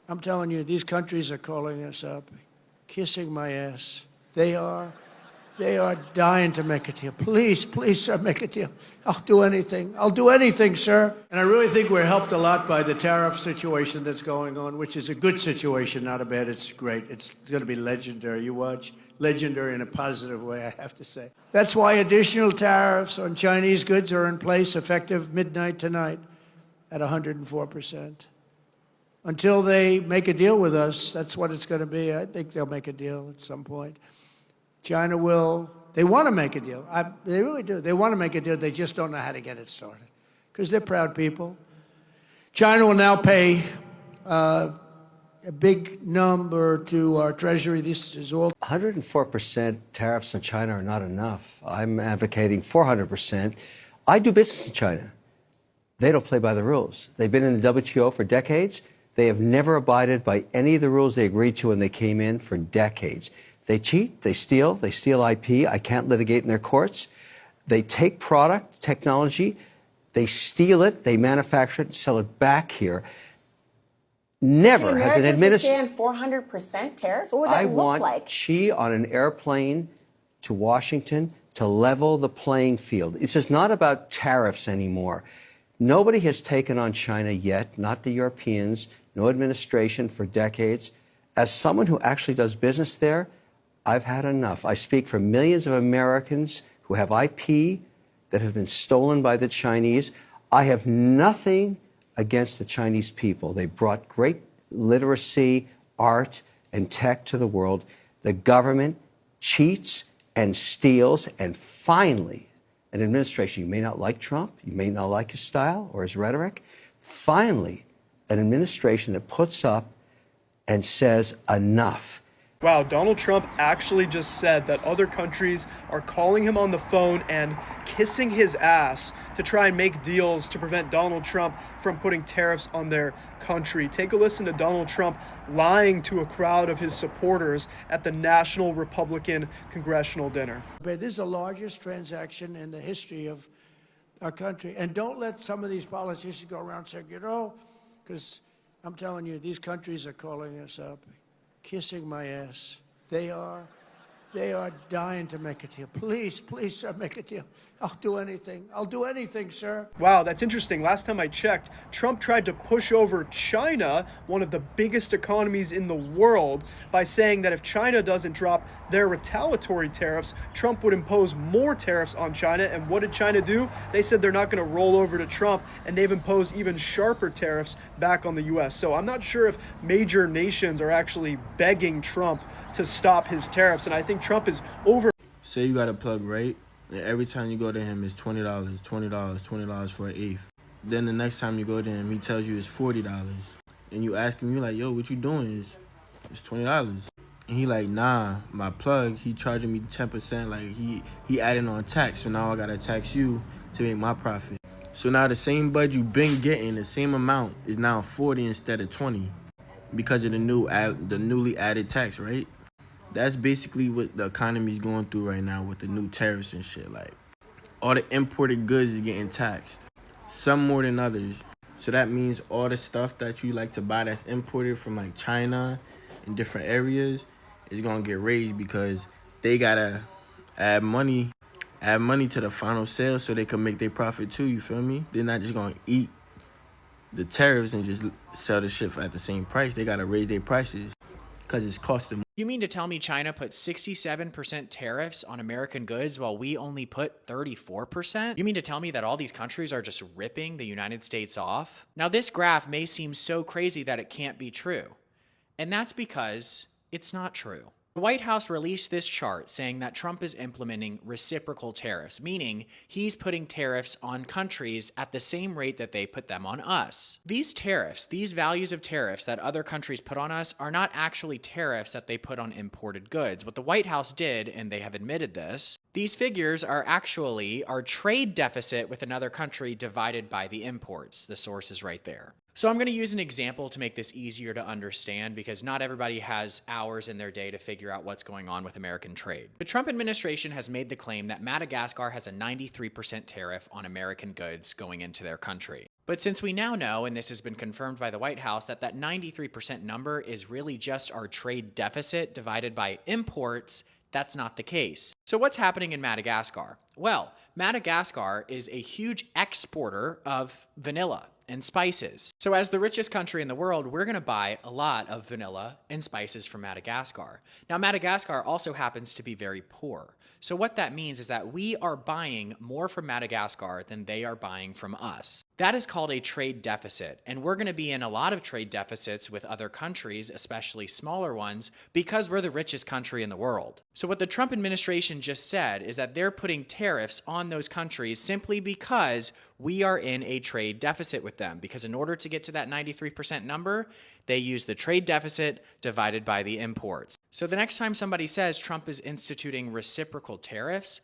I'm telling you, these countries are calling us up, kissing my ass. They are. They are dying to make a deal. Please, please, sir, make a deal. I'll do anything. I'll do anything, sir. And I really think we're helped a lot by the tariff situation that's going on, which is a good situation, not a bad. It's great. It's going to be legendary. You watch. Legendary in a positive way, I have to say. That's why additional tariffs on Chinese goods are in place effective midnight tonight at 104%. Until they make a deal with us, that's what it's going to be. I think they'll make a deal at some point. China will, they want to make a deal. They really do. They want to make a deal. They just don't know how to get it started because they're proud people. China will now pay a big number to our Treasury. This is all. 104% tariffs on China are not enough. I'm advocating 400%. I do business in China. They don't play by the rules. They've been in the WTO for decades. They have never abided by any of the rules they agreed to when they came in for decades. They cheat, they steal IP. I can't litigate in their courts. They take product, technology, they steal it, they manufacture it, and sell it back here. Never has an administration. Stand 400% tariffs? What would that look like? I want Xi on an airplane to Washington to level the playing field. It's just not about tariffs anymore. Nobody has taken on China yet, not the Europeans, no administration for decades. As someone who actually does business there, I've had enough. I speak for millions of Americans who have IP that have been stolen by the Chinese. I have nothing against the Chinese people. They brought great literacy, art, and tech to the world. The government cheats and steals, and finally, an administration, you may not like Trump, you may not like his style or his rhetoric, finally, an administration that puts up and says enough. Wow, Donald Trump actually just said that other countries are calling him on the phone and kissing his ass to try and make deals to prevent Donald Trump from putting tariffs on their country. Take a listen to Donald Trump lying to a crowd of his supporters at the National Republican Congressional Dinner. This is the largest transaction in the history of our country. And don't let some of these politicians go around saying, because I'm telling you, these countries are calling us up, kissing my ass. They are dying to make a deal. Please, please, sir, make a deal. I'll do anything. I'll do anything, sir. Wow, that's interesting. Last time I checked, Trump tried to push over China, one of the biggest economies in the world, by saying that if China doesn't drop their retaliatory tariffs, Trump would impose more tariffs on China. And what did China do? They said they're not going to roll over to Trump, and they've imposed even sharper tariffs back on the U.S. So I'm not sure if major nations are actually begging Trump to stop his tariffs, and I think Trump is over. Say you got a plug, right? And every time you go to him, it's $20, $20, $20 for an eighth. Then the next time you go to him, he tells you it's $40. And you ask him, you're like, yo, what you doing? It's $20. And he like, nah, my plug, he charging me 10%. Like, he adding on tax, so now I got to tax you to make my profit. So now the same bud you been getting, the same amount, is now 40 instead of 20 because of the newly added tax, right? That's basically what the economy's going through right now with the new tariffs and shit. Like, all the imported goods is getting taxed, some more than others. So that means all the stuff that you like to buy that's imported from like China and different areas is gonna get raised because they gotta add money to the final sale so they can make their profit too. You feel me? They're not just gonna eat the tariffs and just sell the shit at the same price. They gotta raise their prices because it's costing. You mean to tell me China put 67% tariffs on American goods while we only put 34%? You mean to tell me that all these countries are just ripping the United States off? Now, this graph may seem so crazy that it can't be true. And that's because it's not true. The White House released this chart saying that Trump is implementing reciprocal tariffs, meaning he's putting tariffs on countries at the same rate that they put them on us. These tariffs, these values of tariffs that other countries put on us are not actually tariffs that they put on imported goods. What the White House did, and they have admitted this, these figures are actually our trade deficit with another country divided by the imports. The source is right there. So I'm going to use an example to make this easier to understand because not everybody has hours in their day to figure out what's going on with American trade. The Trump administration has made the claim that Madagascar has a 93% tariff on American goods going into their country. But since we now know, and this has been confirmed by the White House, that that 93% number is really just our trade deficit divided by imports, that's not the case. So what's happening in Madagascar? Well, Madagascar is a huge exporter of vanilla and spices. So as the richest country in the world, we're going to buy a lot of vanilla and spices from Madagascar. Now, Madagascar also happens to be very poor. So what that means is that we are buying more from Madagascar than they are buying from us. That is called a trade deficit, and we're going to be in a lot of trade deficits with other countries, especially smaller ones, because we're the richest country in the world. So what the Trump administration just said is that they're putting tariffs on those countries simply because we are in a trade deficit with them, because in order to get to that 93% number, they use the trade deficit divided by the imports. So the next time somebody says Trump is instituting reciprocal tariffs,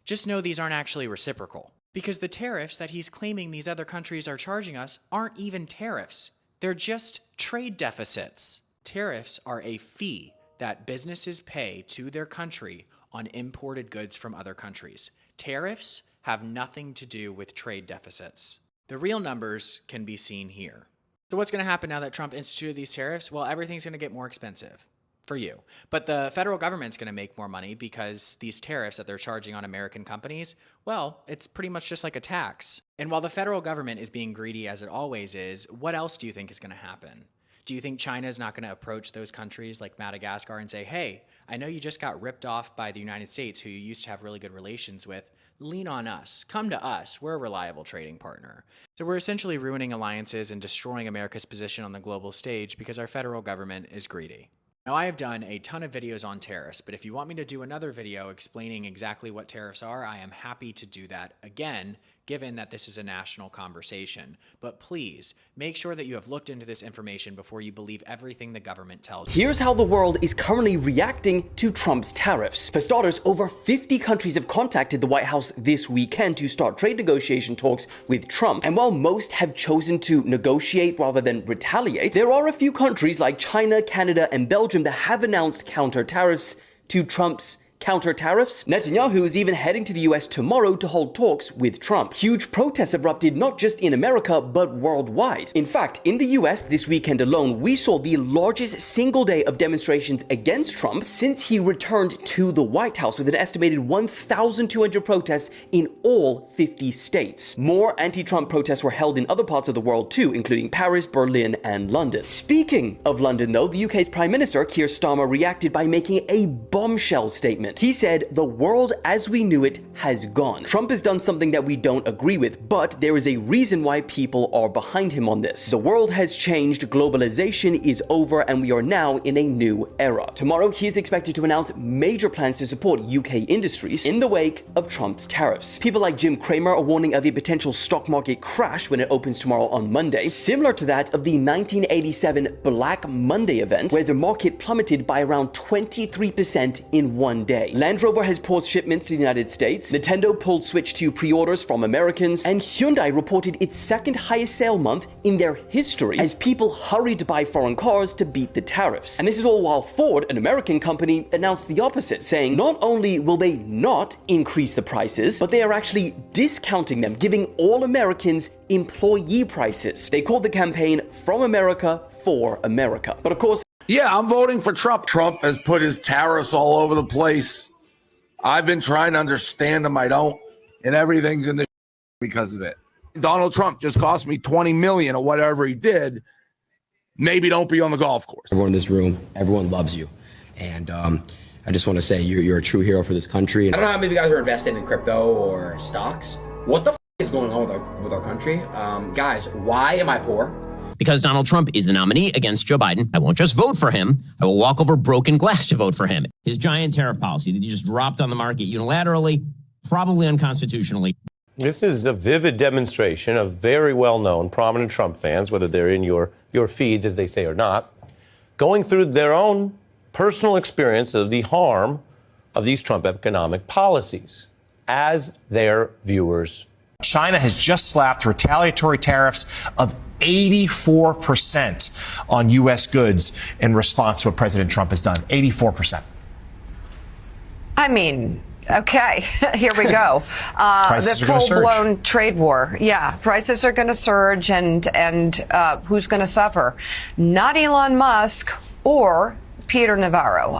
just know these aren't actually reciprocal. Because the tariffs that he's claiming these other countries are charging us aren't even tariffs. They're just trade deficits. Tariffs are a fee that businesses pay to their country on imported goods from other countries. Tariffs have nothing to do with trade deficits. The real numbers can be seen here. So what's going to happen now that Trump instituted these tariffs? Well, everything's going to get more expensive for you. But the federal government's going to make more money because these tariffs that they're charging on American companies, well, it's pretty much just like a tax. And while the federal government is being greedy as it always is, what else do you think is going to happen? Do you think China is not going to approach those countries like Madagascar and say, hey, I know you just got ripped off by the United States, who you used to have really good relations with. Lean on us. Come to us. We're a reliable trading partner. So we're essentially ruining alliances and destroying America's position on the global stage because our federal government is greedy. Now, I have done a ton of videos on tariffs, but if you want me to do another video explaining exactly what tariffs are, I am happy to do that again, given that this is a national conversation. But please, make sure that you have looked into this information before you believe everything the government tells you. Here's how the world is currently reacting to Trump's tariffs. For starters, over 50 countries have contacted the White House this weekend to start trade negotiation talks with Trump. And while most have chosen to negotiate rather than retaliate, there are a few countries like China, Canada, and Belgium that have announced counter tariffs to Trump's counter tariffs. Netanyahu is even heading to the US tomorrow to hold talks with Trump. Huge protests erupted not just in America, but worldwide. In fact, in the US this weekend alone, we saw the largest single day of demonstrations against Trump since he returned to the White House, with an estimated 1,200 protests in all 50 states. More anti-Trump protests were held in other parts of the world too, including Paris, Berlin, and London. Speaking of London though, the UK's Prime Minister, Keir Starmer, reacted by making a bombshell statement. He said, "The world as we knew it has gone. Trump has done something that we don't agree with, but there is a reason why people are behind him on this. The world has changed, globalization is over, and we are now in a new era." Tomorrow, he is expected to announce major plans to support UK industries in the wake of Trump's tariffs. People like Jim Cramer are warning of a potential stock market crash when it opens tomorrow on Monday, similar to that of the 1987 Black Monday event, where the market plummeted by around 23% in one day. Land Rover has paused shipments to the United States, Nintendo pulled Switch 2 pre-orders from Americans, and Hyundai reported its second highest sale month in their history as people hurried to buy foreign cars to beat the tariffs. And this is all while Ford, an American company, announced the opposite, saying not only will they not increase the prices, but they are actually discounting them, giving all Americans employee prices. They called the campaign From America for America. But of course, yeah, I'm voting for Trump. Trump has put his tariffs all over the place. I've been trying to understand them. I don't. And everything's in the because of it. Donald Trump just cost me $20 million or whatever he did. Maybe don't be on the golf course. Everyone in this room, everyone loves you. And I just want to say you're a true hero for this country. I don't know how many of you guys are invested in crypto or stocks. What the is going on with our country? Guys, why am I poor? Because Donald Trump is the nominee against Joe Biden. I won't just vote for him. I will walk over broken glass to vote for him. His giant tariff policy that he just dropped on the market unilaterally, probably unconstitutionally. This is a vivid demonstration of very well-known prominent Trump fans, whether they're in your feeds, as they say, or not, going through their own personal experience of the harm of these Trump economic policies as their viewers. China has just slapped retaliatory tariffs of 84% on U.S. goods in response to what President Trump has done. 84%. I mean, Okay, here we go. Prices The are gonna surge. full-blown trade war. Yeah, prices are going to surge, and who's going to suffer? Not Elon Musk or Peter Navarro.